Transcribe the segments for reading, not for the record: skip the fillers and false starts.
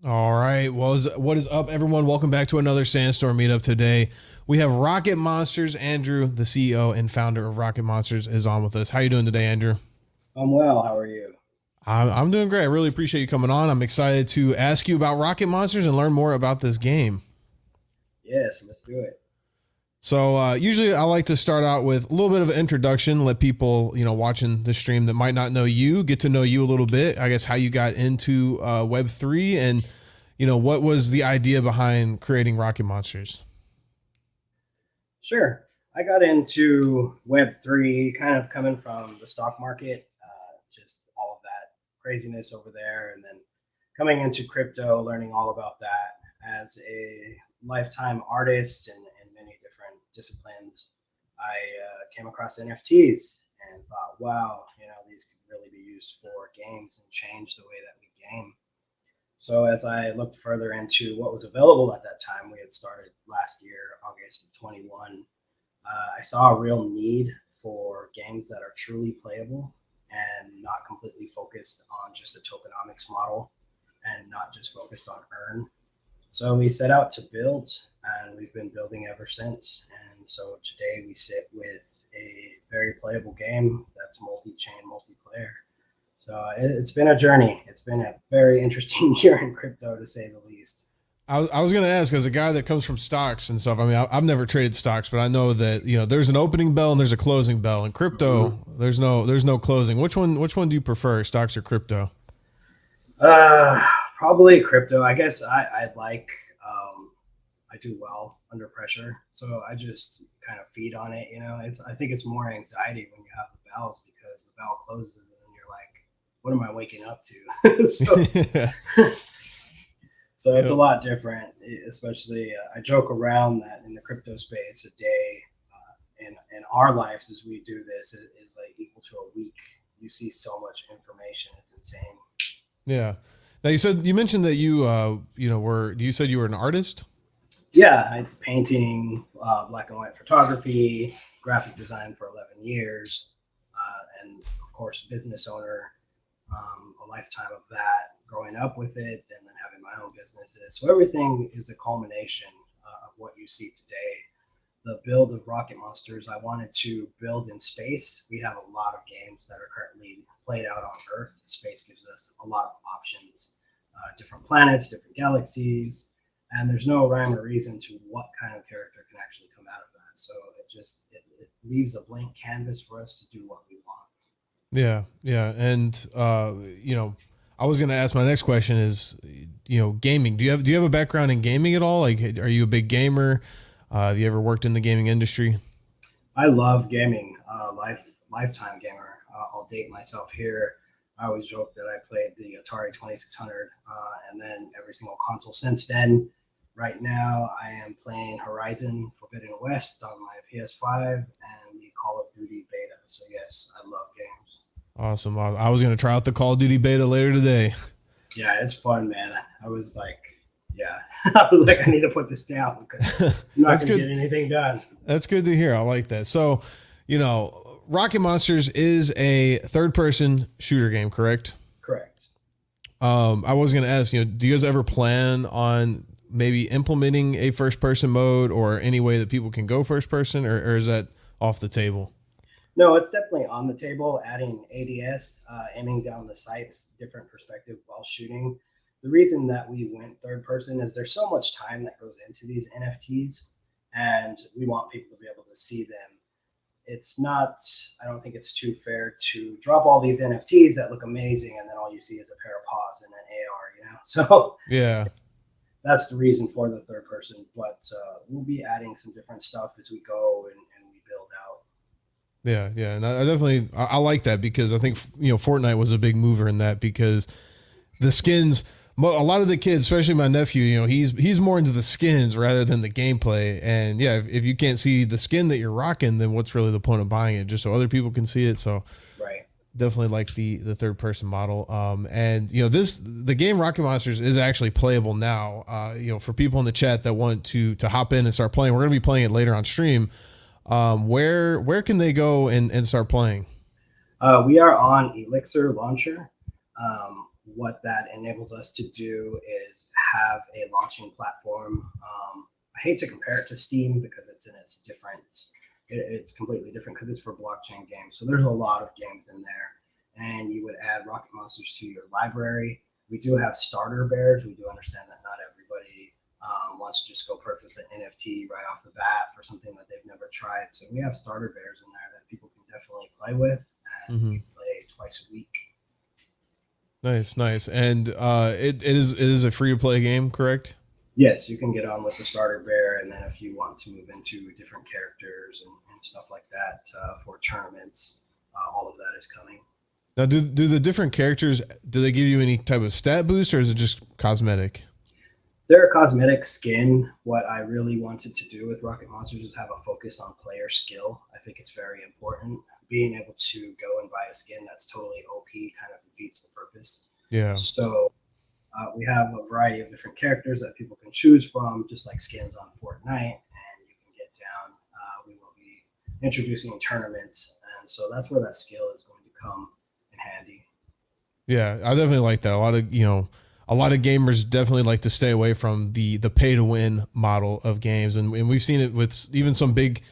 All right. Well, what is up, everyone? Welcome back to another SandStorm Meetup. Today, we have Rocket Monsters. Andrew, the CEO and founder of Rocket Monsters, is on with us. How you doing today, Andrew? I'm well. How are you? I'm doing great. I really appreciate you coming on. I'm excited to ask you about Rocket Monsters and learn more about this game. Yes, let's do it. So usually I like to start out with a little bit of an introduction, let people, watching the stream that might not know you, get to know you a little bit. I guess how you got into Web3 and, what was the idea behind creating Rocket Monsters? Sure. I got into Web3 kind of coming from the stock market, just all of that craziness over there. And then coming into crypto, learning all about that as a lifetime artist in many different disciplines. I came across NFTs and thought, wow, these could really be used for games and change the way that we game. So as I looked further into what was available at that time, we had started last year, August of 21. I saw a real need for games that are truly playable and not completely focused on just a tokenomics model and not just focused on earn. So we set out to build, and we've been building ever since. And so today we sit with a very playable game that's multi-chain, multiplayer. So it's been a journey. It's been a very interesting year in crypto, to say the least. I was going to ask, as a guy that comes from stocks and stuff, I mean, I've never traded stocks, but I know that, there's an opening bell and there's a closing bell. In crypto, there's no closing. Which one do you prefer, stocks or crypto? Uh, Probably crypto. I guess I like, I do well under pressure. So I just kind of feed on it. I think it's more anxiety when you have the bells because the bell closes and then you're like, what am I waking up to? So it's a lot different, especially I joke around that in the crypto space, a day in our lives as we do this is like equal to a week. You see so much information. It's insane. Yeah. Now you mentioned that you said you were an artist? Yeah, I painting, black and white photography, graphic design for 11 years, and of course, business owner, a lifetime of that, growing up with it, and then having my own businesses. So everything is a culmination of what you see today. The build of Rocket Monsters, I wanted to build in space. We have a lot of games that are currently played out on Earth. Space gives us a lot of options, different planets, different galaxies, and there's no rhyme or reason to what kind of character can actually come out of that. So it leaves a blank canvas for us to do what we want. Yeah. Yeah. And, I was going to ask, my next question is, gaming. Do you have a background in gaming at all? Like, are you a big gamer? Have you ever worked in the gaming industry? I love gaming, lifetime gamer. I'll date myself here. I always joke that I played the Atari 2600 and then every single console since then. Right now, I am playing Horizon Forbidden West on my PS5 and the Call of Duty beta. So yes, I love games. Awesome. I was going to try out the Call of Duty beta later today. Yeah, it's fun, man. I was like, yeah, I was like, I need to put this down because I'm not going to get anything done. That's good to hear. I like that. So, Rocket Monsters is a third-person shooter game, correct? Correct. I was going to ask, do you guys ever plan on maybe implementing a first-person mode or any way that people can go first-person, or is that off the table? No, it's definitely on the table. Adding ADS, aiming down the sights, different perspective while shooting. The reason that we went third person is there's so much time that goes into these NFTs, and we want people to be able to see them. It's not, I don't think it's too fair to drop all these NFTs that look amazing and then all you see is a pair of paws and an AR. So Yeah. that's the reason for the third person. But we'll be adding some different stuff as we go and we build out. Yeah, yeah, and I definitely I like that because I think Fortnite was a big mover in that because the skins. A lot of the kids, especially my nephew, he's more into the skins rather than the gameplay. And yeah, if you can't see the skin that you're rocking, then what's really the point of buying it? Just so other people can see it. So Right. definitely like the third person model. And the game Rocket Monsters is actually playable now. For people in the chat that want to hop in and start playing, we're gonna be playing it later on stream. Where can they go and start playing? We are on Elixir Launcher. what that enables us to do is have a launching platform. I hate to compare it to Steam because it's different. It's completely different because it's for blockchain games. So there's a lot of games in there, and you would add Rocket Monsters to your library. We do have starter bears. We do understand that not everybody wants to just go purchase an NFT right off the bat for something that they've never tried. So we have starter bears in there that people can definitely play with, and we play twice a week. Nice. And it is a free to play game, correct? Yes, you can get on with the starter bear, and then if you want to move into different characters and stuff like that for tournaments, all of that is coming. Now, do the different characters, do they give you any type of stat boost, or is it just cosmetic? They're a cosmetic skin. What I really wanted to do with Rocket Monsters is have a focus on player skill. I think it's very important. Being able to go and buy a skin that's totally OP kind of defeats the purpose. Yeah. So we have a variety of different characters that people can choose from, just like skins on Fortnite, and you can get down. We will be introducing tournaments, and so that's where that skill is going to come in handy. Yeah, I definitely like that. A lot of gamers definitely like to stay away from the pay to win model of games, and we've seen it with even some big,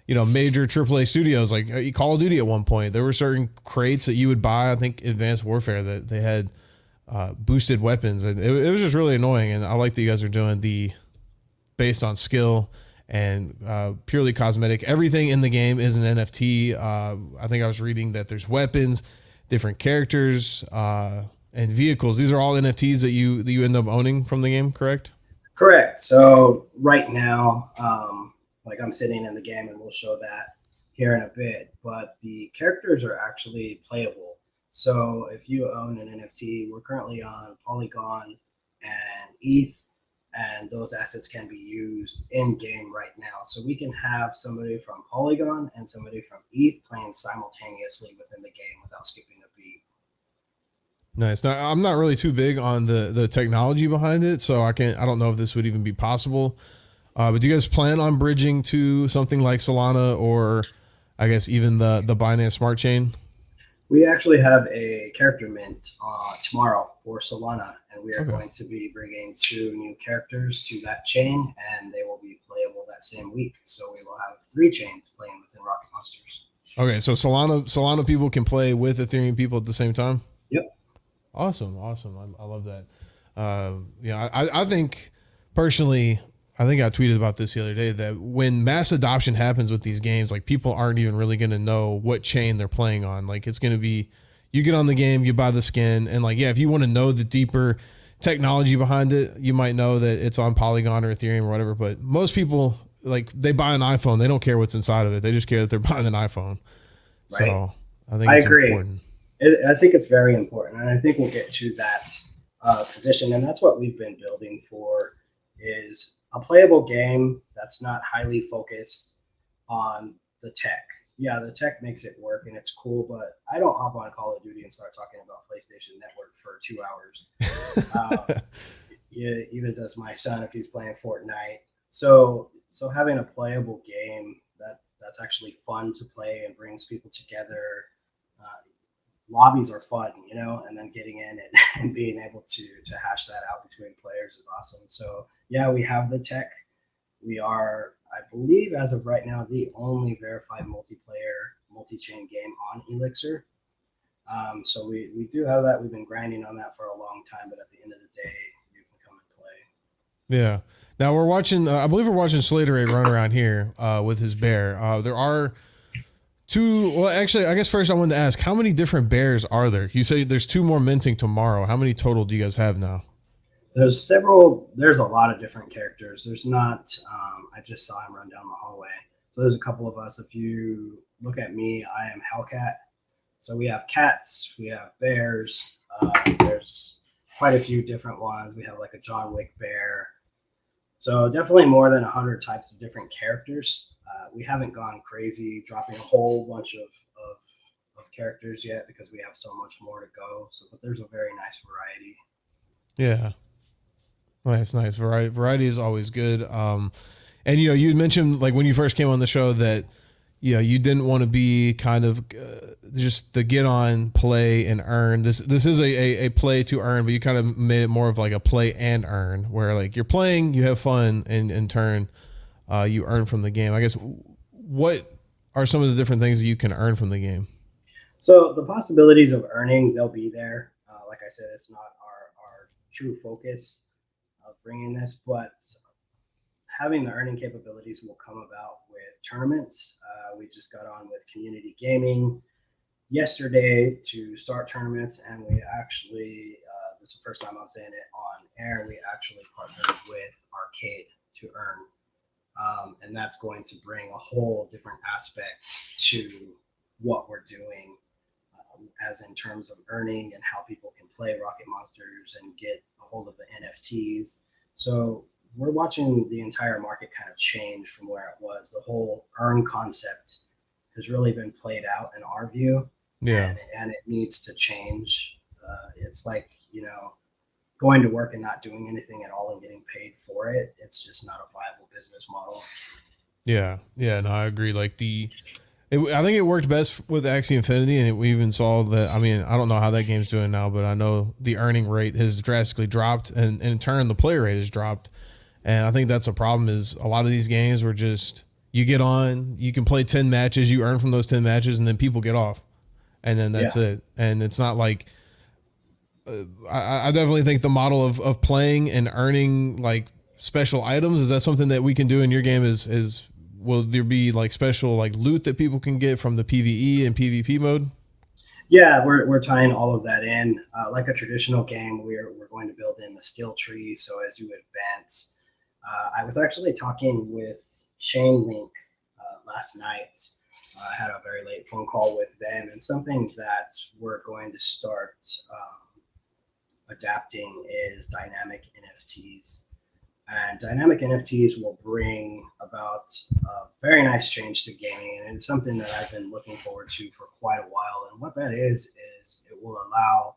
major AAA studios like Call of Duty. At one point, there were certain crates that you would buy. I think Advanced Warfare, that they had boosted weapons, and it was just really annoying. And I like that you guys are doing the based on skill and purely cosmetic. Everything in the game is an NFT. I think I was reading that there's weapons, different characters, and vehicles. These are all NFTs that you end up owning from the game, correct? Correct. So right now, like I'm sitting in the game, and we'll show that here in a bit, but the characters are actually playable. So if you own an NFT, we're currently on Polygon and ETH, and those assets can be used in game right now. So we can have somebody from Polygon and somebody from ETH playing simultaneously within the game without skipping a beat. Nice. Now, I'm not really too big on the technology behind it, so I don't know if this would even be possible. But do you guys plan on bridging to something like Solana, or I guess even the Binance Smart Chain? We actually have a character mint tomorrow for Solana, and we are going to be bringing 2 new characters to that chain, and they will be playable that same week. So we will have 3 chains playing within Rocket Monsters. Okay, so Solana people can play with Ethereum people at the same time? Yep. Awesome. I love that. I think personally, I think I tweeted about this the other day, that when mass adoption happens with these games, like people aren't even really going to know what chain they're playing on. Like it's going to be, you get on the game, you buy the skin, and like, yeah, if you want to know the deeper technology behind it, you might know that it's on Polygon or Ethereum or whatever. But most people, like, they buy an iPhone, they don't care what's inside of it. They just care that they're buying an iPhone. Right. So I think it's agree. Important. I think it's very important, and I think we'll get to that position, and that's what we've been building for, is a playable game that's not highly focused on the tech. Yeah, the tech makes it work and it's cool, but I don't hop on Call of Duty and start talking about PlayStation Network for 2 hours. Either does my son if he's playing Fortnite. So having a playable game that's actually fun to play and brings people together. Lobbies are fun, and then getting in and being able to hash that out between players is awesome. So yeah, we have the tech. We are, I believe, as of right now, the only verified multiplayer, multi-chain game on Elixir. So we do have that. We've been grinding on that for a long time, but at the end of the day, you can come and play. Yeah. Now we're watching, I believe we're watching Slater run around here with his bear. There are 2. Well, actually, I guess first I wanted to ask, how many different bears are there? You say there's 2 more minting tomorrow. How many total do you guys have now? There's a lot of different characters. There's not, I just saw him run down the hallway. So there's a couple of us. If you look at me, I am Hellcat. So we have cats, we have bears. There's quite a few different ones. We have like a John Wick bear. So definitely more than 100 types of different characters. We haven't gone crazy dropping a whole bunch of characters yet because we have so much more to go. So, but there's a very nice variety. Yeah. Nice. Variety is always good. And you mentioned, like, when you first came on the show that Yeah, you didn't want to be kind of just the get on, play and earn. This is a play to earn, but you kind of made it more of like a play and earn, where like you're playing, you have fun, and in turn, you earn from the game. I guess what are some of the different things that you can earn from the game? So the possibilities of earning, they'll be there. Like I said, it's not our true focus of bringing this, but having the earning capabilities will come about with tournaments. We just got on with community gaming yesterday to start tournaments, and we actually, this is the first time I'm saying it on air, we actually partnered with Arcade to earn. And that's going to bring a whole different aspect to what we're doing, as in terms of earning and how people can play Rocket Monsters and get a hold of the NFTs. So we're watching the entire market kind of change from where it was. The whole earn concept has really been played out in our view, Yeah. and it needs to change. It's like, going to work and not doing anything at all and getting paid for it. It's just not a viable business model. Yeah. Yeah. No, I agree. Like I think it worked best with Axie Infinity, and we even saw that. I mean, I don't know how that game's doing now, but I know the earning rate has drastically dropped, and in turn, the play rate has dropped. And I think that's a problem. Is a lot of these games were just you get on, you can play 10 matches, you earn from those 10 matches, and then people get off, and then that's Yeah. it. And it's not like I definitely think the model of playing and earning like special items, is that something that we can do in your game? Is will there be like special like loot that people can get from the PVE and PvP mode? Yeah, we're tying all of that in. Like a traditional game, we're going to build in the skill tree. So as you advance, I was actually talking with Shane Link last night. I had a very late phone call with them, and something that we're going to start adapting is dynamic NFTs. And dynamic NFTs will bring about a very nice change to gaming, and it's something that I've been looking forward to for quite a while. And what that is it will allow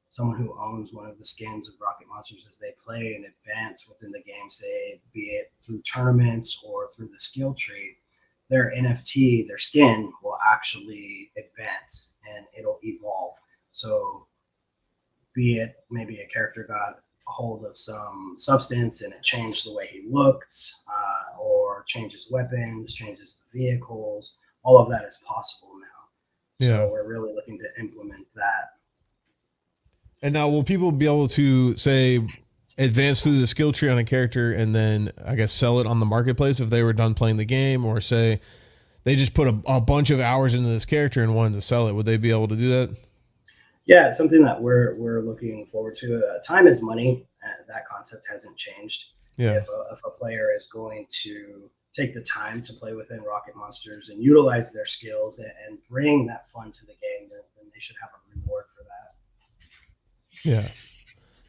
someone who owns one of the skins of Rocket Monsters as they play and advance within the game, say, be it through tournaments or through the skill tree, their NFT, their skin will actually advance and it'll evolve. So be it maybe a character got a hold of some substance and it changed the way he looked, or changes weapons, changes the vehicles. All of that is possible now. Yeah. So we're really looking to implement that. And now will people be able to say advance through the skill tree on a character and then I guess sell it on the marketplace if they were done playing the game, or say they just put a bunch of hours into this character and wanted to sell it? Would they be able to do that? Yeah, it's something that we're looking forward to. Time is money. That concept hasn't changed. Yeah. If a player is going to take the time to play within Rocket Monsters and utilize their skills and bring that fun to the game, then they should have a reward for that. Yeah.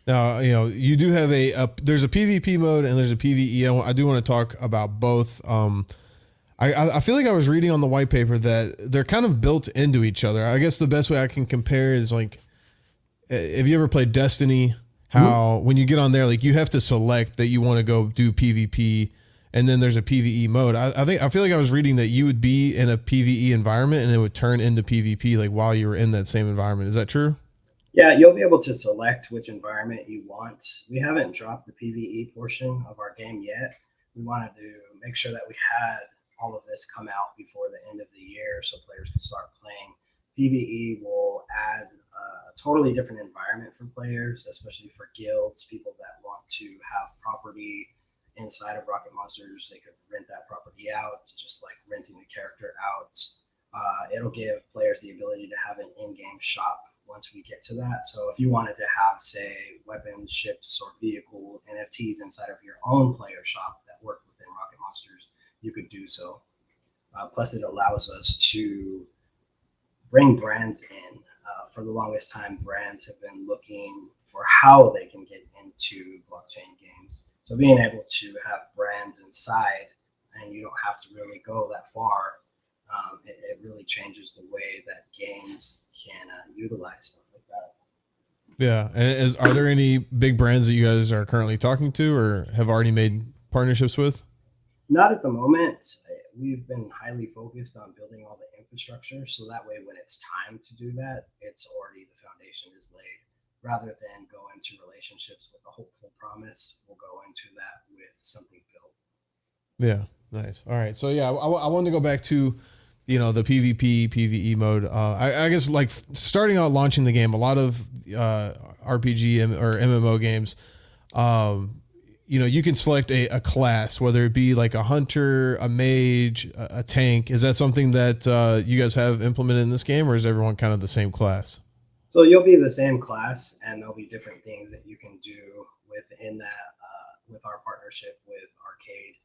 Now, you do have there's a PvP mode and there's a PvE. I do want to talk about both. I feel like I was reading on the white paper that they're kind of built into each other. I guess the best way I can compare is like, if you ever played Destiny, how when you get on there, like you have to select that you want to go do PvP, and then there's a PvE mode. I feel like I was reading that you would be in a PvE environment and it would turn into PvP like while you were in that same environment. Is that true? Yeah, you'll be able to select which environment you want. We haven't dropped the PvE portion of our game yet. We wanted to make sure that we had all of this come out before the end of the year so players can start playing. PvE will add a totally different environment for players, especially for guilds, people that want to have property inside of Rocket Monsters. They could rent that property out, just like renting a character out. It'll give players the ability to have an in-game shop once we get to that. So if you wanted to have, say, weapons, ships, or vehicle NFTs inside of your own player shop that work within Rocket Monsters, you could do so. Plus, it allows us to bring brands in. For the longest time, brands have been looking for how they can get into blockchain games. So being able to have brands inside, and you don't have to really go that far, it really changes the way that games can utilize stuff like that. Yeah. And are there any big brands that you guys are currently talking to or have already made partnerships with? Not at the moment. we've been highly focused on building all the infrastructure. So that way, when it's time to do that, it's already the foundation is laid. Rather than go into relationships with a hopeful promise, we'll go into that with something built. Yeah, nice. All right, so yeah, I wanted to go back to, the PvP PvE mode. I guess like starting out launching the game, a lot of RPG or MMO games, you can select a class, whether it be like a hunter, a mage, a tank. Is that something that you guys have implemented in this game, or is everyone kind of the same class? So you'll be the same class, and there'll be different things that you can do within that. With our partnership with Arcade,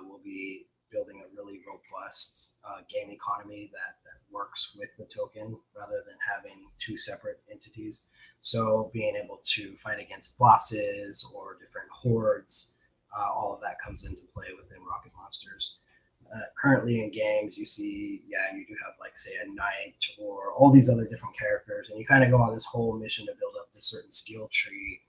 we'll be building a really robust game economy that works with the token rather than having two separate entities. So being able to fight against bosses or different hordes, all of that comes into play within Rocket Monsters. Currently in games, you see, you do have like say a knight or all these other different characters, and you kind of go on this whole mission to build up this certain skill tree.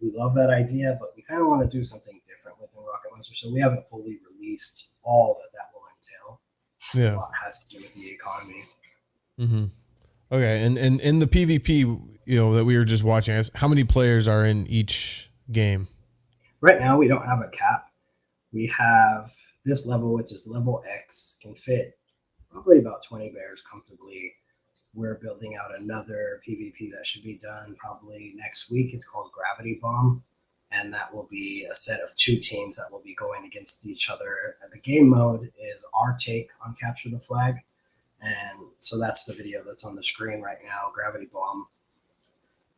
We love that idea, but we kind of want to do something different within Rocket Monster. So we haven't fully released all that will entail. Yeah, a lot has to do with the economy. Mm-hmm. Okay, and in the PvP, that we were just watching, how many players are in each game? Right now, we don't have a cap. We have this level, which is level X, can fit probably about 20 bears comfortably. We're building out another PvP that should be done probably next week. It's called Gravity Bomb, and that will be a set of two teams that will be going against each other. The game mode is our take on Capture the Flag, and so that's the video that's on the screen right now, Gravity Bomb.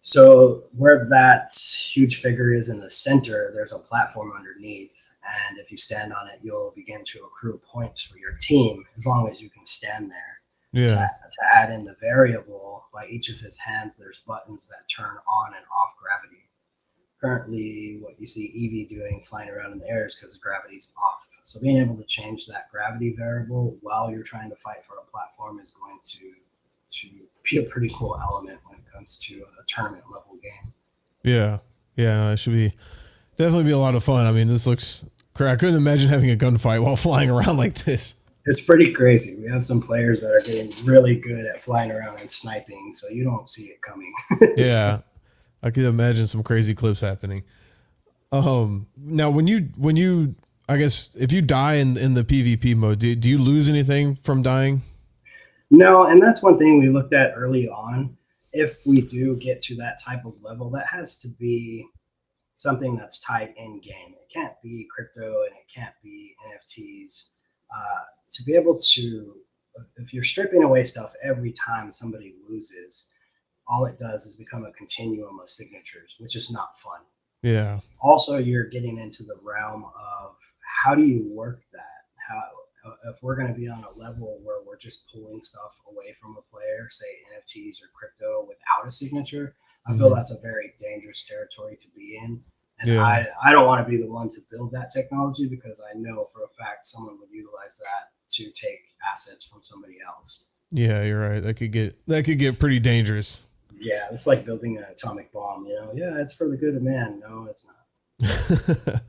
So where that huge figure is in the center, there's a platform underneath, and if you stand on it, you'll begin to accrue points for your team as long as you can stand there. Yeah. To add in the variable, by each of his hands, there's buttons that turn on and off gravity. Currently, what you see Eevee doing flying around in the air is because the gravity's off. So being able to change that gravity variable while you're trying to fight for a platform is going to be a pretty cool element when it comes to a tournament level game. Yeah, no, it should definitely be a lot of fun. I mean, this looks crazy. I couldn't imagine having a gunfight while flying around like this. It's pretty crazy. We have some players that are getting really good at flying around and sniping, so you don't see it coming. Yeah, I could imagine some crazy clips happening. Now when you, I guess if you die in the PvP mode, do you lose anything from dying? No, and that's one thing we looked at early on. If we do get to that type of level, that has to be something that's tied in game. It can't be crypto and it can't be NFTs. To be able to, if you're stripping away stuff every time somebody loses, all it does is become a continuum of signatures, which is not fun. Yeah. Also, you're getting into the realm of how do you work that? If we're going to be on a level where we're just pulling stuff away from a player, say NFTs or crypto without a signature, I feel that's a very dangerous territory to be in. And I don't want to be the one to build that technology because I know for a fact someone would utilize that to take assets from somebody else. Yeah, you're right. That could get pretty dangerous. Yeah, it's like building an atomic bomb, Yeah, it's for the good of man. No, it's not.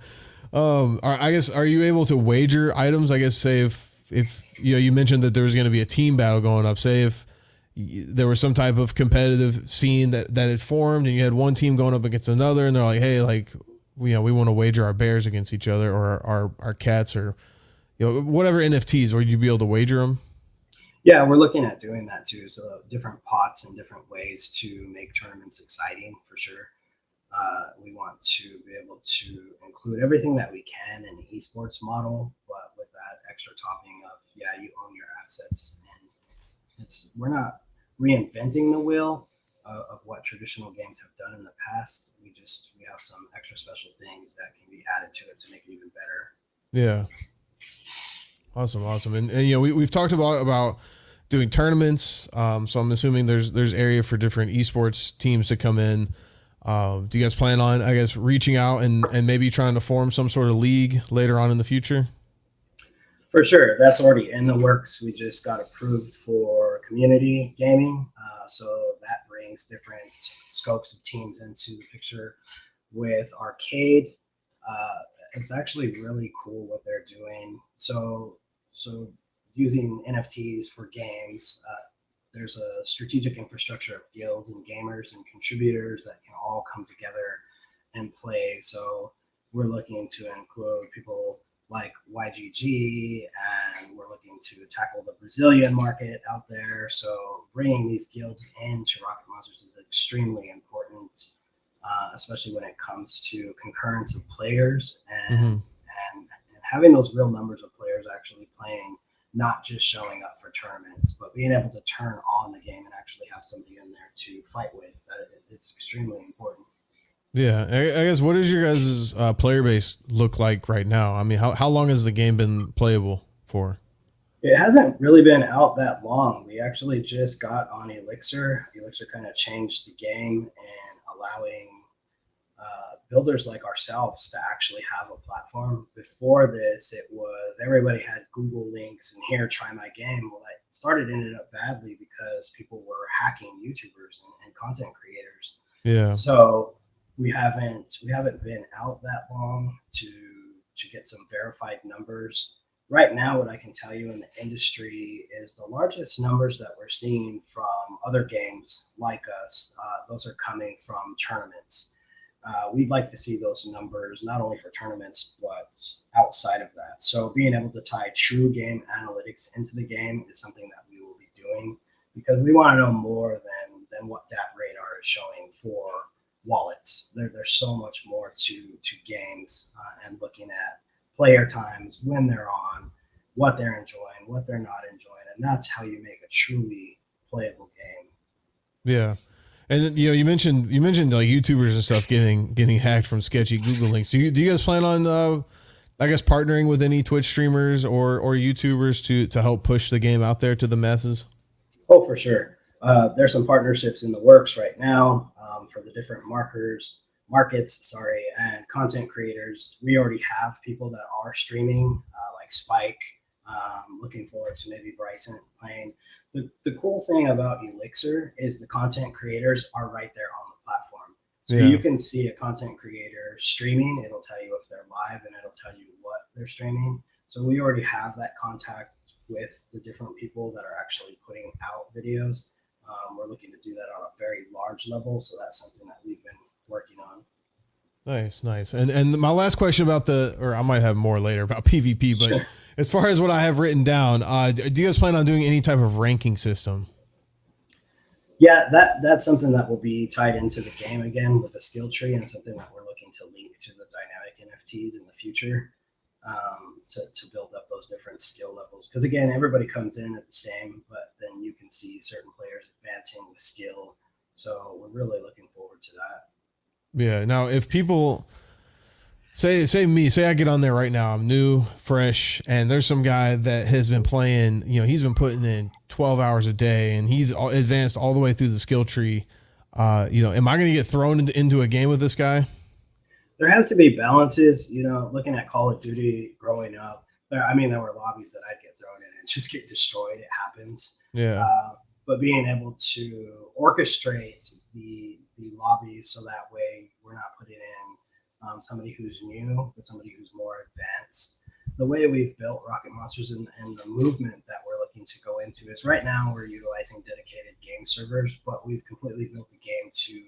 I guess, are you able to wager items? I guess, say if you mentioned that there was going to be a team battle going up, say if there was some type of competitive scene that had formed and you had one team going up against another and they're like, hey, like, we want to wager our bears against each other or our cats or, whatever NFTs, would you be able to wager them? Yeah, we're looking at doing that too. So different pots and different ways to make tournaments exciting for sure. We want to be able to include everything that we can in the esports model, but with that extra topping of, you own your assets. And we're not reinventing the wheel of what traditional games have done in the past. We have some extra special things that can be added to it to make it even better. Yeah. Awesome. And we've talked about doing tournaments. So I'm assuming there's area for different esports teams to come in. Do you guys plan on, I guess, reaching out and maybe trying to form some sort of league later on in the future? For sure. That's already in the works. We just got approved for community gaming. So that brings different scopes of teams into the picture. With Arcade, it's actually really cool what they're doing. So using NFTs for games, there's a strategic infrastructure of guilds and gamers and contributors that can all come together and play. So we're looking to include people like YGG, and we're looking to tackle the Brazilian market out there. So bringing these guilds into Rocket Monsters is extremely important, especially when it comes to concurrence of players and having those real numbers of players actually playing, not just showing up for tournaments, but being able to turn on the game and actually have somebody in there to fight with. It's extremely important. Yeah, I guess what does your guys' player base look like right now? I mean, how long has the game been playable for? It hasn't really been out that long. We actually just got on Elixir. Elixir kind of changed the game and allowing builders like ourselves to actually have a platform. Before this, it was everybody had Google links and here, try my game. Well, ended up badly because people were hacking YouTubers and content creators. Yeah. So we haven't been out that long to get some verified numbers. Right now, what I can tell you in the industry is the largest numbers that we're seeing from other games like us, those are coming from tournaments. We'd like to see those numbers not only for tournaments, but outside of that. So being able to tie true game analytics into the game is something that we will be doing, because we want to know more than what that radar is showing for wallets. There's so much more to games, and looking at player times, when they're on, what they're enjoying, what they're not enjoying, and that's how you make a truly playable game. Yeah. And you mentioned like YouTubers and stuff getting hacked from sketchy Google links. Do you guys plan on I guess partnering with any Twitch streamers or YouTubers to help push the game out there to the masses? Oh, for sure. There's some partnerships in the works right now for the different markets, and content creators. We already have people that are streaming, like Spike. Looking forward to maybe Bryson playing. The cool thing about Elixir is the content creators are right there on the platform. So you can see a content creator streaming. It'll tell you if they're live and it'll tell you what they're streaming. So we already have that contact with the different people that are actually putting out videos. We're looking to do that on a very large level. So that's something that we've been working on. Nice. And my last question about or I might have more later about PvP, but sure. As far as what I have written down, do you guys plan on doing any type of ranking system? Yeah, that's something that will be tied into the game again with the skill tree, and something that we're looking to link to the dynamic NFTs in the future, to build up those different skill levels. Because again, everybody comes in at the same, but then you can see certain players advancing with skill. So we're really looking forward to that. Yeah. Now, if people say I get on there right now, I'm new, fresh, and there's some guy that has been playing, he's been putting in 12 hours a day and he's advanced all the way through the skill tree. Am I going to get thrown into a game with this guy? There has to be balances, looking at Call of Duty growing up. There were lobbies that I'd get thrown in and just get destroyed. It happens. Yeah. But being able to orchestrate the lobbies so that way we're not putting in somebody who's new, but somebody who's more advanced. The way we've built Rocket Monsters and the movement that we're looking to go into is right now we're utilizing dedicated game servers, but we've completely built the game to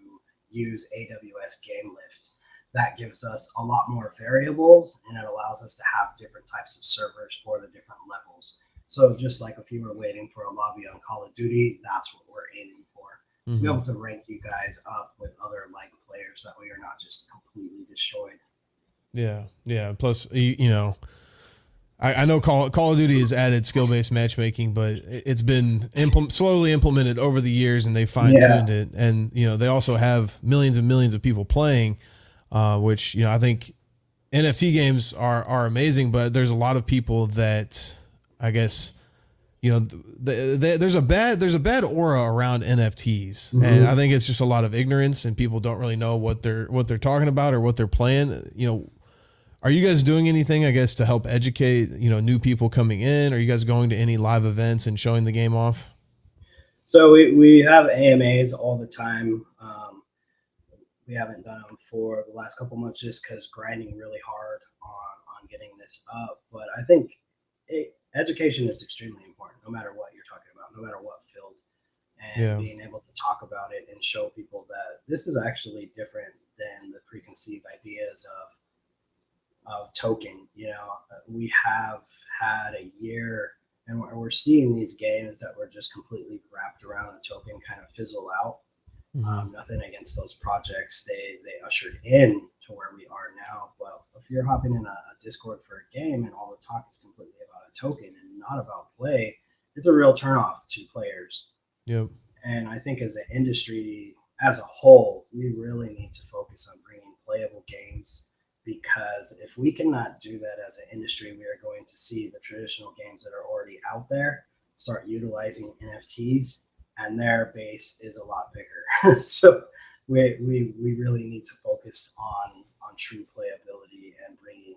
use AWS Game Lift. That gives us a lot more variables, and it allows us to have different types of servers for the different levels. So just like if you were waiting for a lobby on Call of Duty, that's what we're aiming for. To be able to rank you guys up with other like players, that way you're not just completely destroyed. Yeah. Plus, I know Call of Duty has added skill-based matchmaking, but it's been slowly implemented over the years, and they fine-tuned it. And they also have millions and millions of people playing, which I think NFT games are amazing, but there's a lot of people that I guess. There's a bad aura around NFTs, and I think it's just a lot of ignorance, and people don't really know what they're talking about or what they're playing. Are you guys doing anything, I guess, to help educate new people coming in? Are you guys going to any live events and showing the game off? So we have AMAs all the time. We haven't done them for the last couple months just because grinding really hard on getting this up. But I think education is extremely important, no matter what you're talking about, no matter what field, and Yeah. being able to talk about it and show people that this is actually different than the preconceived ideas of token. You know, we have had a year, and we're seeing these games that were just completely wrapped around a token kind of fizzle out. Hmm. Nothing against those projects. They ushered in to where we are now. But if you're hopping in a Discord for a game and all the talk is completely about a token and not about play, it's a real turnoff to players. Yep. And I think as an industry as a whole, we really need to focus on bringing playable games, because if we cannot do that as an industry, we are going to see the traditional games that are already out there start utilizing NFTs, and their base is a lot bigger. So we really need to focus on true playability and bringing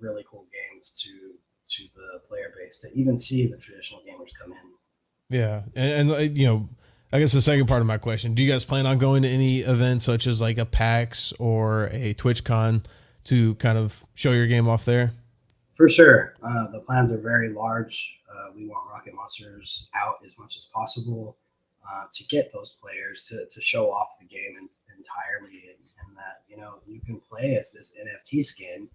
really cool games to the player base to even see the traditional gamers come in. Yeah. And you know, I guess the second part of my question, do you guys plan on going to any events such as like a PAX or a TwitchCon to kind of show your game off there? For sure. The plans are very large. We want Rocket Monsters out as much as possible to get those players to show off the game entirely, and that, you know, you can play as this NFT skin,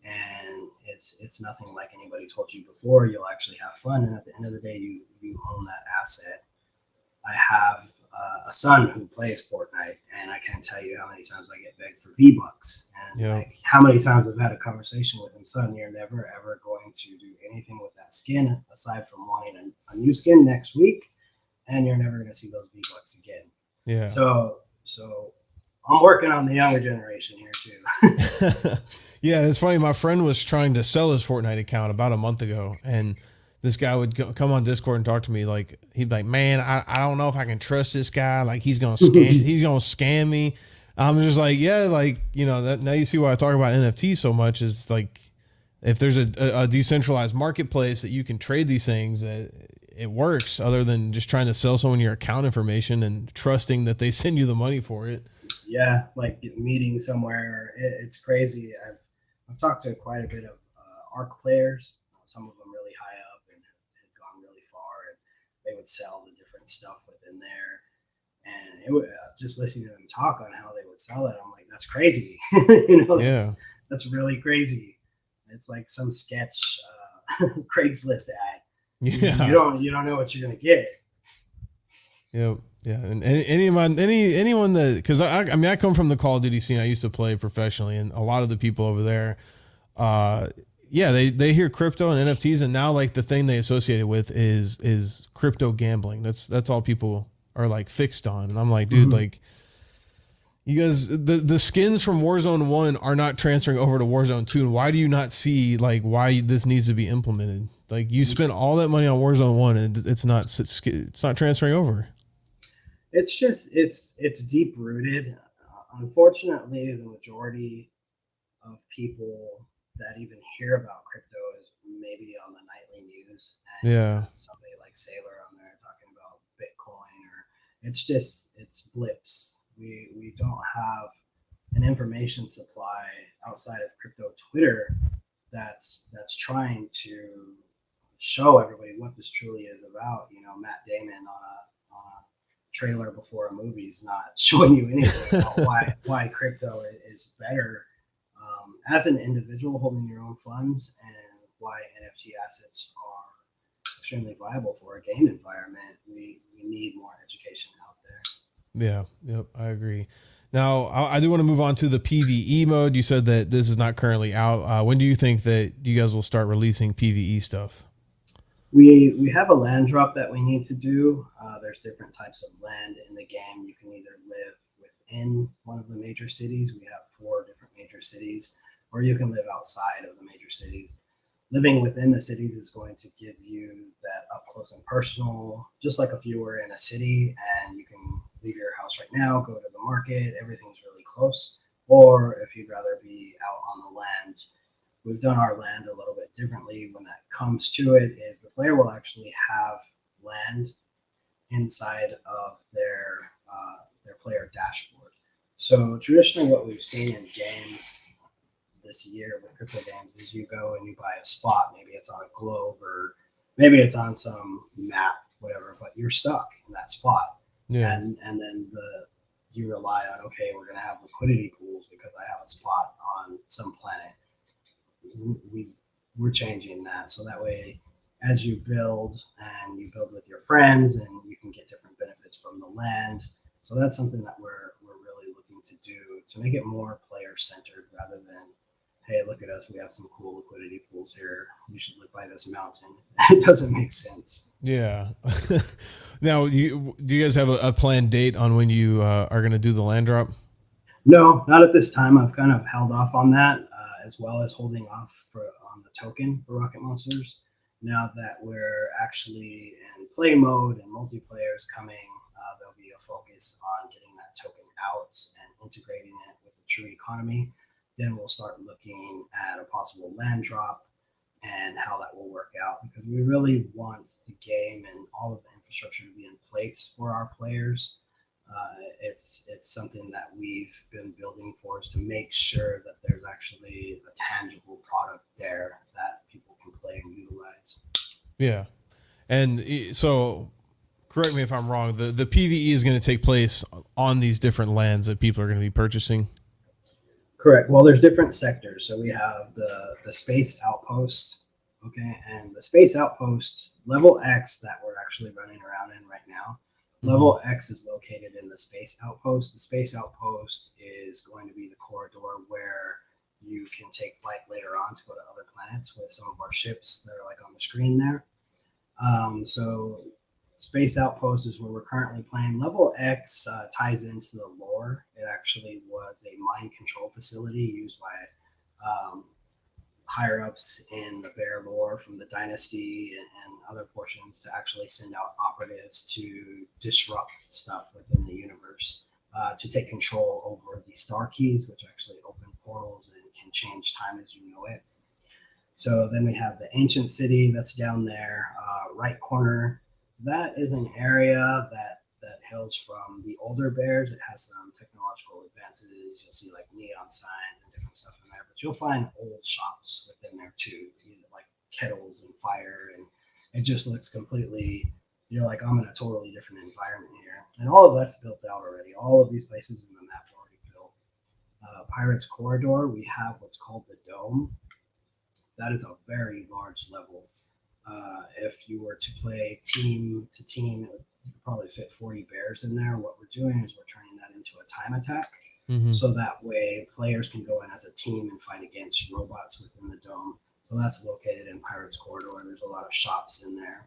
and it's nothing like anybody told you before. You'll actually have fun, and at the end of the day, you own that asset. I have a son who plays Fortnite, and I can't tell you how many times I get begged for V-Bucks, and Yeah. like how many times I've had a conversation with him. Son, you're never ever going to do anything with that skin aside from wanting a new skin next week, and you're never going to see those V-Bucks again. Yeah. So I'm working on the younger generation here too. Yeah, it's funny. My friend was trying to sell his Fortnite account about a month ago, and this guy would come on Discord and talk to me. Like, he'd be like, "Man, I don't know if I can trust this guy. Like, he's gonna scam me." I'm just like, yeah, like, you know, that now you see why I talk about NFT so much. Is like, if there's a decentralized marketplace that you can trade these things, it works. Other than just trying to sell someone your account information and trusting that they send you the money for it. Yeah, like meeting somewhere, it's crazy. I've talked to quite a bit of ARC players, some of them really high up and had gone really far, and they would sell the different stuff within there. And it would just listening to them talk on how they would sell it, I'm like, that's crazy. You know, Yeah. that's really crazy. It's like some sketch Craigslist ad. Yeah. You don't know what you're gonna get. Yep. Yeah. And anyone that, because I mean, I come from the Call of Duty scene. I used to play professionally, and a lot of the people over there, yeah, they hear crypto and NFTs, and now like the thing they associate it with is crypto gambling. That's all people are like fixed on. And I'm like, dude, like, you guys, the skins from Warzone 1 are not transferring over to Warzone 2. And why do you not see like why this needs to be implemented? Like, you spent all that money on Warzone 1 and it's not transferring over. It's just it's deep rooted. Unfortunately, the majority of people that even hear about crypto is maybe on the nightly news, and Yeah. somebody like Sailor on there talking about Bitcoin, or it's blips. We don't have an information supply outside of crypto Twitter that's trying to show everybody what this truly is about. You know, Matt Damon on a trailer before a movie is not showing you anything about why crypto is better as an individual holding your own funds, and why NFT assets are extremely viable for a game environment. We need more education out there. Yeah. Yep. I agree. Now, I do want to move on to the PVE mode. You said that this is not currently out. When do you think that you guys will start releasing PVE stuff? We have a land drop that we need to do. There's different types of land in the game. You can either live within one of the major cities. We have 4 different major cities, or you can live outside of the major cities. Living within the cities is going to give you that up close and personal, just like if you were in a city and you can leave your house right now, go to the market, everything's really close. Or if you'd rather be out on the land, we've done our land a little bit differently. When that comes to it, is the player will actually have land inside of their player dashboard. So traditionally, what we've seen in games this year with crypto games is you go and you buy a spot. Maybe it's on a globe or maybe it's on some map, whatever. But you're stuck in that spot, Yeah. and then you rely on, okay, we're going to have liquidity pools because I have a spot on some planet. We we're changing that so that way, as you build and you build with your friends, and you can get different benefits from the land. So that's something that we're really looking to do to make it more player centered rather than, hey, look at us, we have some cool liquidity pools here, you should live by this mountain. It doesn't make sense. Yeah. Now, do you guys have a planned date on when you are going to do the land drop? No, not at this time. I've kind of held off on that, as well as holding off on the token for Rocket Monsters. Now that we're actually in play mode and multiplayer is coming, there'll be a focus on getting that token out and integrating it with the true economy. Then we'll start looking at a possible land drop and how that will work out, because we really want the game and all of the infrastructure to be in place for our players. It's something that we've been building for, is to make sure that there's actually a tangible product there that people can play and utilize. Yeah. And so, correct me if I'm wrong, the PVE is going to take place on these different lands that people are going to be purchasing. Correct. Well, there's different sectors. So we have the space outpost, okay, and the space outpost level X that we're actually running around in right now. Level X is located in the space outpost. The space outpost is going to be the corridor where you can take flight later on to go to other planets with some of our ships that are like on the screen there. So Space Outpost is where we're currently playing. Level X ties into the lore. It actually was a mind control facility used by higher ups in the Bear lore from the Dynasty and other portions to actually send out operatives to disrupt stuff within the universe, to take control over the star keys, which actually open portals and can change time as you know it. So then we have the ancient city that's down there, right corner. That is an area that hails from the older bears. It has some technological advances. You'll see like neon signs and different stuff in there, but you'll find old shops within there too, like kettles and fire, and it just looks completely. You're like, I'm in a totally different environment here, and all of that's built out already. All of these places in the map are already built. Pirates Corridor, we have what's called the Dome. That is a very large level. If you were to play team to team, you could probably fit 40 bears in there. What we're doing is we're turning that into a time attack. So that way players can go in as a team and fight against robots within the dome. So that's located in Pirates Corridor. There's a lot of shops in there.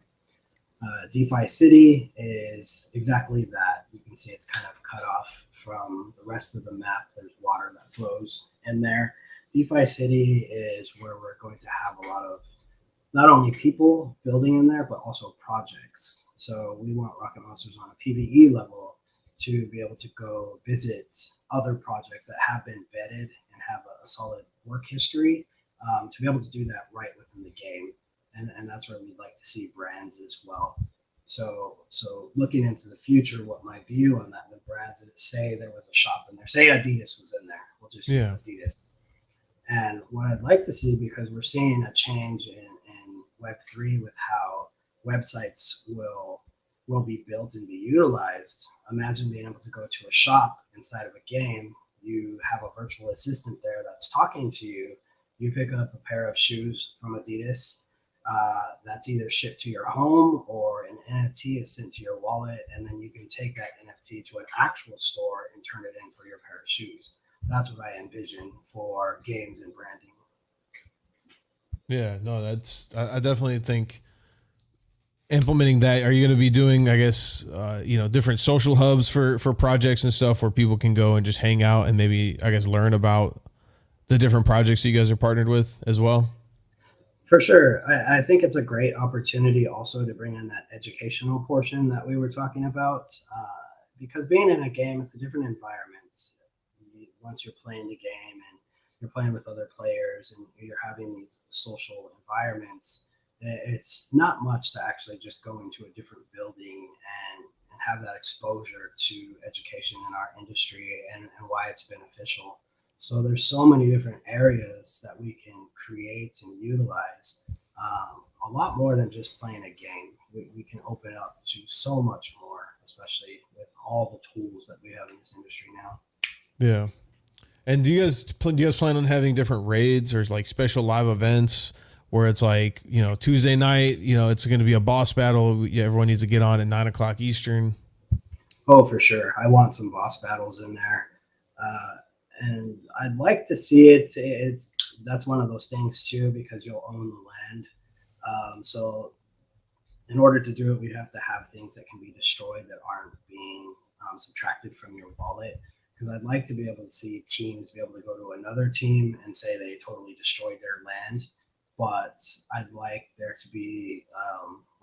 DeFi City is exactly that. You can see it's kind of cut off from the rest of the map. There's water that flows in there. DeFi City is where we're going to have a lot of not only people building in there, but also projects. So we want Rocket Monsters on a PVE level to be able to go visit other projects that have been vetted and have a solid work history, to be able to do that right within the game. And that's where we'd like to see brands as well. So looking into the future, what my view on that with brands is, say there was a shop in there, say Adidas was in there. We'll just use Adidas. And what I'd like to see, because we're seeing a change in Web3 with how websites will be built and be utilized. Imagine being able to go to a shop inside of a game. You have a virtual assistant there that's talking to you. You pick up a pair of shoes from Adidas. That's either shipped to your home or an NFT is sent to your wallet, and then you can take that NFT to an actual store and turn it in for your pair of shoes. That's what I envision for games and branding. Yeah, no, I definitely think implementing that. Are you going to be doing, I guess, different social hubs for projects and stuff where people can go and just hang out and maybe, I guess, learn about the different projects that you guys are partnered with as well? For sure. I think it's a great opportunity also to bring in that educational portion that we were talking about, because being in a game, it's a different environment. Once you're playing the game and you're playing with other players and you're having these social environments, it's not much to actually just go into a different building and have that exposure to education in our industry and why it's beneficial. So there's so many different areas that we can create and utilize, a lot more than just playing a game. We can open up to so much more, especially with all the tools that we have in this industry now. Yeah. And do you guys plan on having different raids or like special live events where it's like, Tuesday night, it's going to be a boss battle. Everyone needs to get on at 9:00 Eastern. Oh, for sure. I want some boss battles in there. And I'd like to see it. That's one of those things too, because you'll own the land. So in order to do it, we'd have to have things that can be destroyed that aren't being subtracted from your wallet. Because I'd like to be able to see teams be able to go to another team and say they totally destroyed their land. But I'd like there to be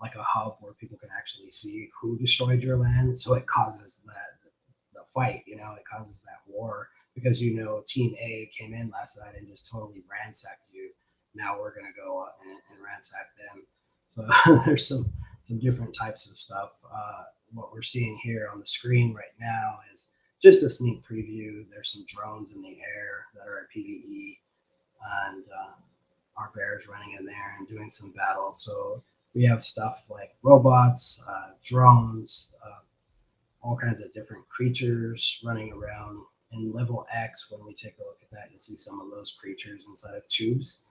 like a hub where people can actually see who destroyed your land. So it causes the fight, it causes that war, because team A came in last night and just totally ransacked you. Now we're going to go and ransack them. So there's some different types of stuff. What we're seeing here on the screen right now is just a sneak preview. There's some drones in the air that are at PVE, and our bears running in there and doing some battles. So we have stuff like robots, drones, all kinds of different creatures running around. In level X, when we take a look at that, you'll see some of those creatures inside of tubes.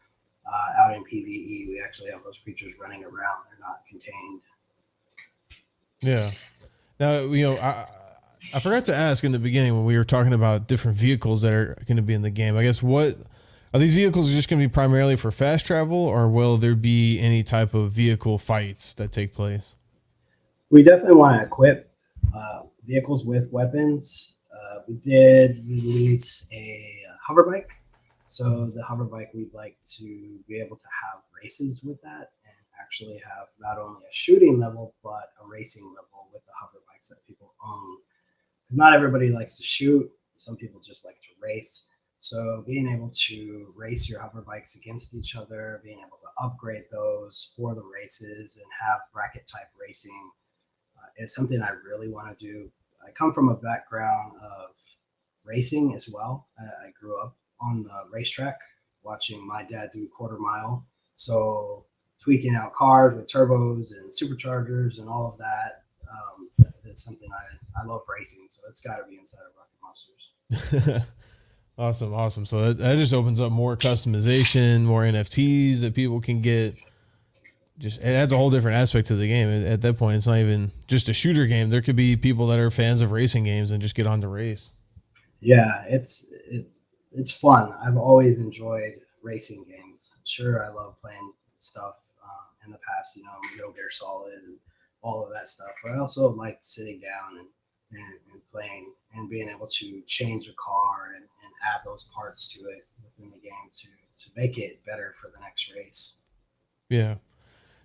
Out in PVE, we actually have those creatures running around. They're not contained. Yeah. Now, I forgot to ask in the beginning when we were talking about different vehicles that are going to be in the game. I guess what are these vehicles just going to be primarily for fast travel, or will there be any type of vehicle fights that take place? We definitely want to equip vehicles with weapons. We did release a hover bike. So the hover bike, we'd like to be able to have races with that and actually have not only a shooting level, but a racing level with the hover bikes that people own. Because not everybody likes to shoot. Some people just like to race. So being able to race your hover bikes against each other, being able to upgrade those for the races and have bracket type racing is something I really want to do. I come from a background of racing as well. I grew up on the racetrack watching my dad do quarter mile. So tweaking out cars with turbos and superchargers and all of that. That's something I love racing. So it's got to be inside of Rocket Monsters. Awesome. So that just opens up more customization, more NFTs that people can get. Just it adds a whole different aspect to the game. At that point, it's not even just a shooter game. There could be people that are fans of racing games and just get on to race. Yeah, it's fun. I've always enjoyed racing games. Sure, I love playing stuff in the past, Metal Gear Solid and all of that stuff. But I also liked sitting down and playing and being able to change a car and add those parts to it within the game to make it better for the next race. Yeah.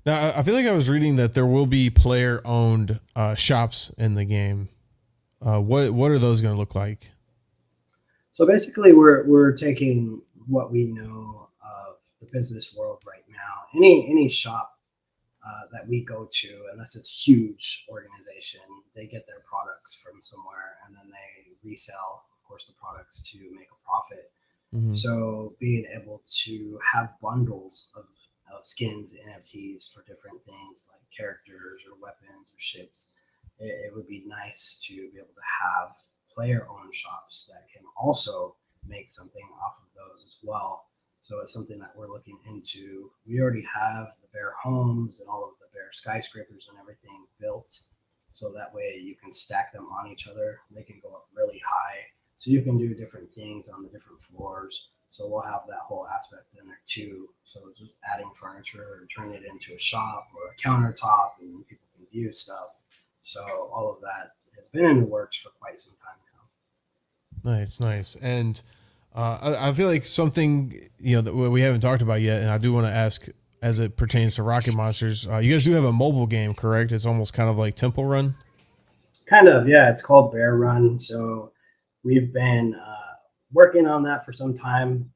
Now, I feel like I was reading that there will be player-owned shops in the game. What are those going to look like? So basically, we're taking what we know of the business world right now. Any shop that we go to, unless it's huge organization, they get their products from somewhere and then they resell, of course, the products to make a profit. Mm-hmm. So being able to have bundles of skins, NFTs for different things like characters or weapons or ships, it would be nice to be able to have player-owned shops that can also make something off of those as well. So it's something that we're looking into. We already have the bear homes and all of the bear skyscrapers and everything built, so that way you can stack them on each other. They can go up really high, so you can do different things on the different floors. So we'll have that whole aspect in there too. So just adding furniture or turning it into a shop or a countertop, and then people can view stuff. So all of that has been in the works for quite some time now. Nice. And I feel like something, that we haven't talked about yet, and I do want to ask as it pertains to Rocket Monsters, you guys do have a mobile game, correct? It's almost kind of like Temple Run? Kind of, yeah. It's called Bear Run. So we've been working on that for some time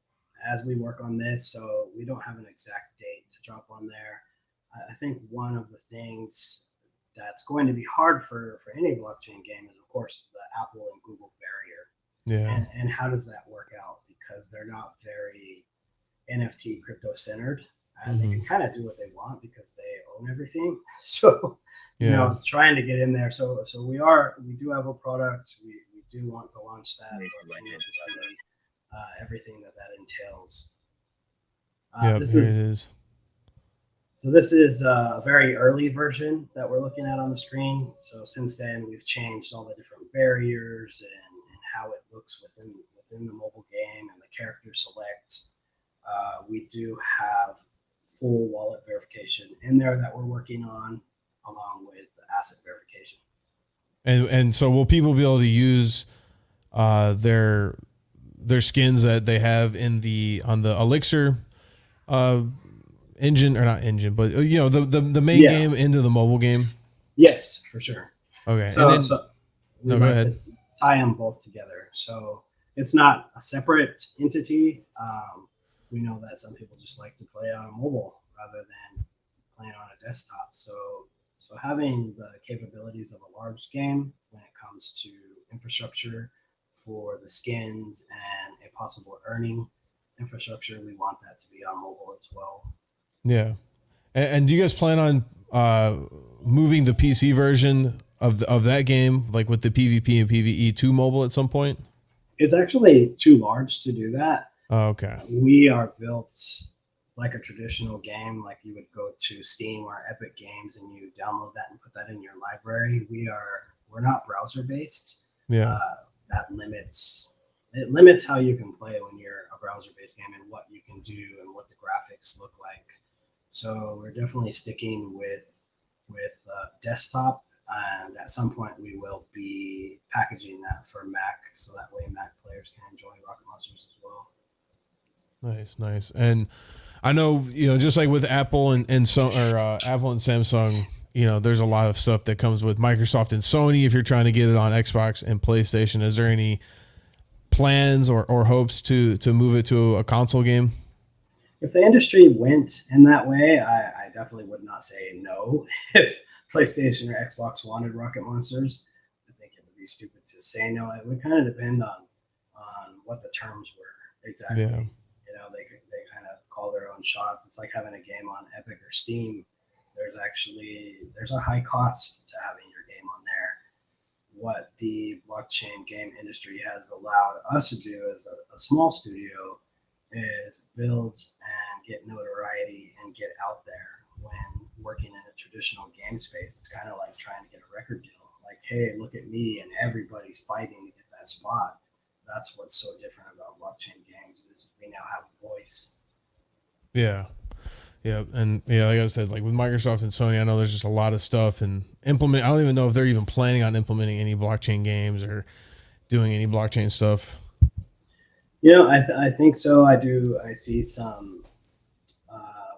as we work on this. So we don't have an exact date to drop on there. I think one of the things that's going to be hard for any blockchain game is, of course, the Apple and Google barrier. Yeah. And how does that work out? Because they're not very NFT crypto centered. And they can kind of do what they want because they own everything. So, you know, trying to get in there. So we do have a product. We do want to launch that. But we need to see everything that entails. This is a very early version that we're looking at on the screen. So since then, we've changed all the different barriers and how it looks within the mobile game and the character select. We do have full wallet verification in there that we're working on, along with the asset verification. And so will people be able to use their skins that they have on the Elixir engine, or not engine, but you know, the main game into the mobile game? Yes, for sure. Okay. So, and then, we like to tie them both together. So it's not a separate entity. We know that some people just like to play on a mobile rather than playing on a desktop. So having the capabilities of a large game when it comes to infrastructure for the skins and a possible earning infrastructure, we want that to be on mobile as well. Yeah. And do you guys plan on moving the PC version of that game, like with the PvP and PvE, to mobile at some point? It's actually too large to do that. Oh, okay. We are built like a traditional game, like you would go to Steam or Epic Games and you download that and put that in your library. We're not browser based. Yeah. That limits how you can play when you're a browser based game and what you can do and what the graphics look like. So we're definitely sticking with desktop, and at some point we will be packaging that for Mac, so that way Mac players can enjoy Rocket Monsters as well. Nice. And I know, you know, just like with Apple and Apple and Samsung, you know, there's a lot of stuff that comes with Microsoft and Sony if you're trying to get it on Xbox and PlayStation. Is there any plans or hopes to move it to a console game? If the industry went in that way, I definitely would not say no. If PlayStation or Xbox wanted Rocket Monsters, I think it would be stupid to say no. It would kind of depend on what the terms were exactly. Yeah. You know, they kind of call their own shots. It's like having a game on Epic or Steam. There's a high cost to having your game on there. What the blockchain game industry has allowed us to do as a small studio is build and get notoriety and get out there. When working in a traditional game space, it's kind of like trying to get a record deal. Like, hey, look at me, and everybody's fighting to get that spot. That's what's so different about blockchain games is we now have a voice. Yeah. And yeah, like I said, like with Microsoft and Sony, I know there's just a lot of stuff and I don't even know if they're even planning on implementing any blockchain games or doing any blockchain stuff. You know, I think so. I see some.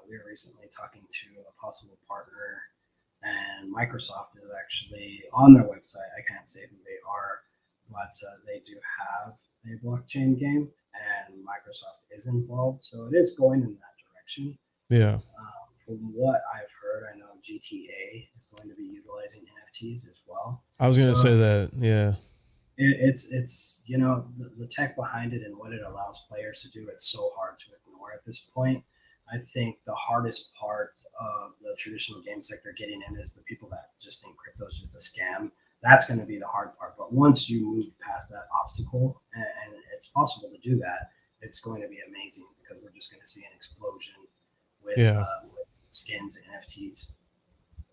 We were recently talking to a possible partner, and Microsoft is actually on their website. I can't say who they are, but they do have a blockchain game, and Microsoft is involved. So it is going in that direction. Yeah. From what I've heard, I know GTA is going to be utilizing NFTs as well. I was going to say that. Yeah. It's you know, the tech behind it and what it allows players to do, it's so hard to ignore at this point. I think the hardest part of the traditional game sector getting in is the people that just think crypto is just a scam. That's going to be the hard part. But once you move past that obstacle, and it's possible to do that, it's going to be amazing because we're just going to see an explosion with skins and NFTs.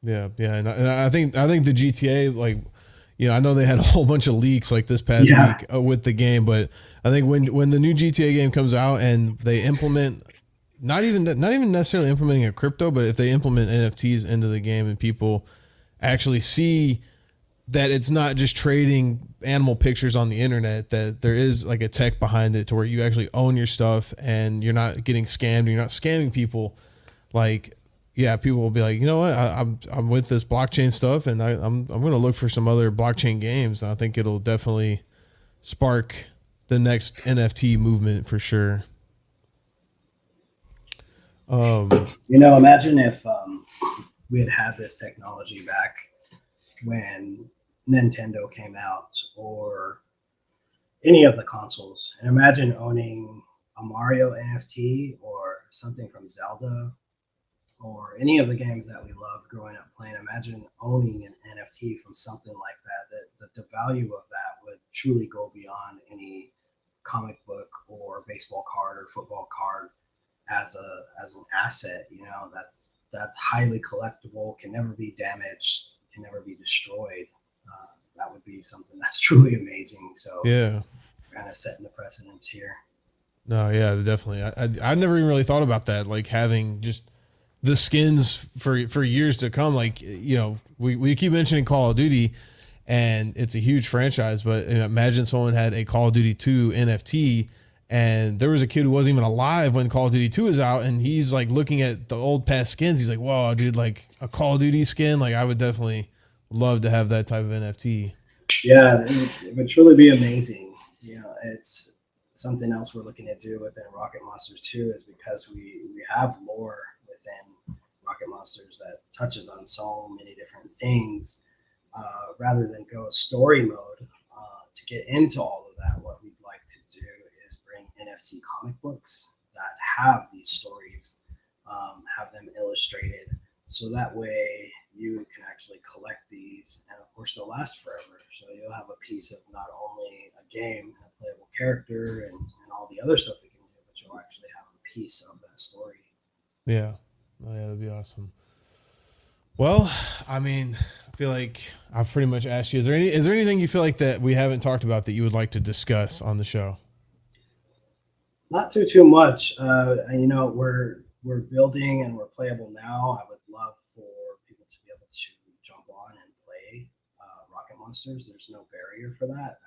Yeah, and I think the GTA, like, you know, I know they had a whole bunch of leaks like this past week with the game, but I think when the new GTA game comes out and they implement not even necessarily implementing a crypto, but if they implement NFTs into the game and people actually see that it's not just trading animal pictures on the internet, that there is like a tech behind it to where you actually own your stuff and you're not getting scammed, you're not scamming people. Like, yeah, people will be like, you know what, I'm with this blockchain stuff, and I'm going to look for some other blockchain games. And I think it'll definitely spark the next NFT movement for sure. You know, imagine if we had this technology back when Nintendo came out, or any of the consoles. And imagine owning a Mario NFT or something from Zelda or any of the games that we loved growing up playing. Imagine owning an NFT from something like that. The value of that would truly go beyond any comic book or baseball card or football card as an asset. That's highly collectible, can never be damaged, can never be destroyed. That would be something that's truly amazing. So Yeah. kind of setting the precedence here. No, yeah, definitely. I never even really thought about that, like having just the skins for years to come. Like, we keep mentioning Call of Duty, and it's a huge franchise, but imagine someone had a Call of Duty 2 NFT, and there was a kid who wasn't even alive when Call of Duty 2 is out, and he's like looking at the old past skins. He's like, whoa, dude, like a Call of Duty skin. Like, I would definitely love to have that type of NFT. Yeah, it would truly be amazing. It's something else we're looking to do within Rocket Monsters too, is because we have lore within Rocket Monsters that touches on so many different things. Rather than go story mode to get into all of that, what we'd like to do is bring NFT comic books that have these stories, have them illustrated, so that way you can actually collect these, and of course they'll last forever. So you'll have a piece of not only a game and a playable character and all the other stuff you can do, but you'll actually have a piece of that story. Yeah. Oh, yeah, that'd be awesome. Well, I mean, I feel like I've pretty much asked you. Is there anything you feel like that we haven't talked about that you would like to discuss on the show? Not too much. We're building and we're playable now. I would love for people to be able to jump on and play Rocket Monsters. There's no barrier for that.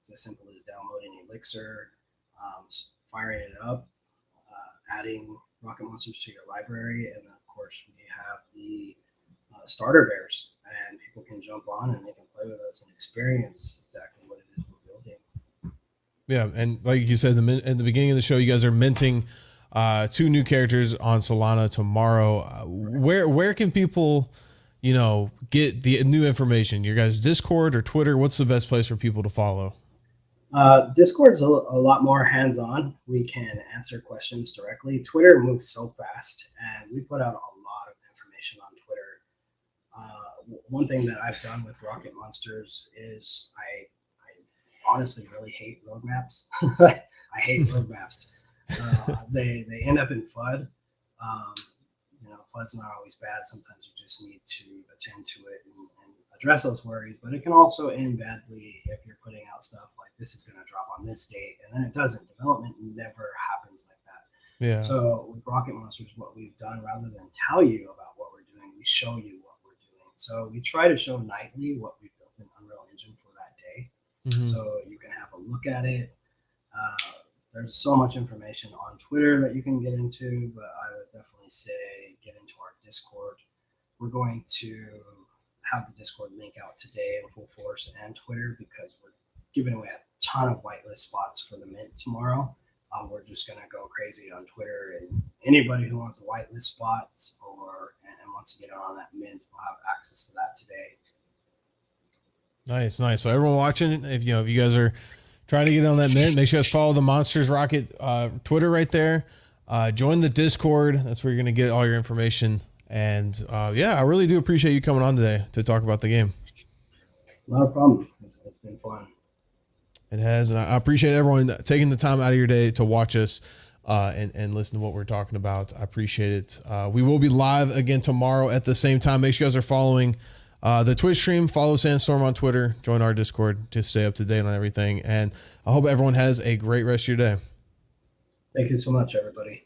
It's as simple as downloading Elixir, firing it up, adding Rocket Monsters to your library, and then of course we have the starter bears, and people can jump on and they can play with us and experience exactly what it is we're building. Yeah, and like you said at the beginning of the show, you guys are minting 2 new characters on Solana tomorrow. Where can people, get the new information? Your guys' Discord or Twitter? What's the best place for people to follow? Discord's a lot more hands-on. We can answer questions directly. Twitter moves so fast, and we put out a lot of information on Twitter. One thing that I've done with Rocket Monsters is I honestly really hate roadmaps. I hate roadmaps. They end up in FUD. FUD's not always bad. Sometimes you just need to attend to it and address those worries, but it can also end badly if you're putting out stuff like this is going to drop on this date, and then it doesn't. Development never happens like that. Yeah. So with Rocket Monsters, what we've done, rather than tell you about what we're doing, we show you what we're doing. So we try to show nightly what we've built in Unreal Engine for that day. Mm-hmm. So you can have a look at it. There's so much information on Twitter that you can get into, but I would definitely say get into our Discord. We're going to have the Discord link out today in full force, and Twitter, because we're giving away a ton of whitelist spots for the mint tomorrow. We're just going to go crazy on Twitter, and anybody who wants a whitelist spot and wants to get on that mint will have access to that today. Nice. So everyone watching, if you guys are trying to get on that mint, make sure you guys follow the Monsters Rocket Twitter right there. Join the Discord. That's where you're going to get all your information. And I really do appreciate you coming on today to talk about the game. Not a problem. It's been fun. It has, and I appreciate everyone taking the time out of your day to watch us and listen to what we're talking about. I appreciate it. We will be live again tomorrow at the same time. Make sure you guys are following the Twitch stream. Follow SandStorm on Twitter. Join our Discord to stay up to date on everything. And I hope everyone has a great rest of your day. Thank you so much, everybody.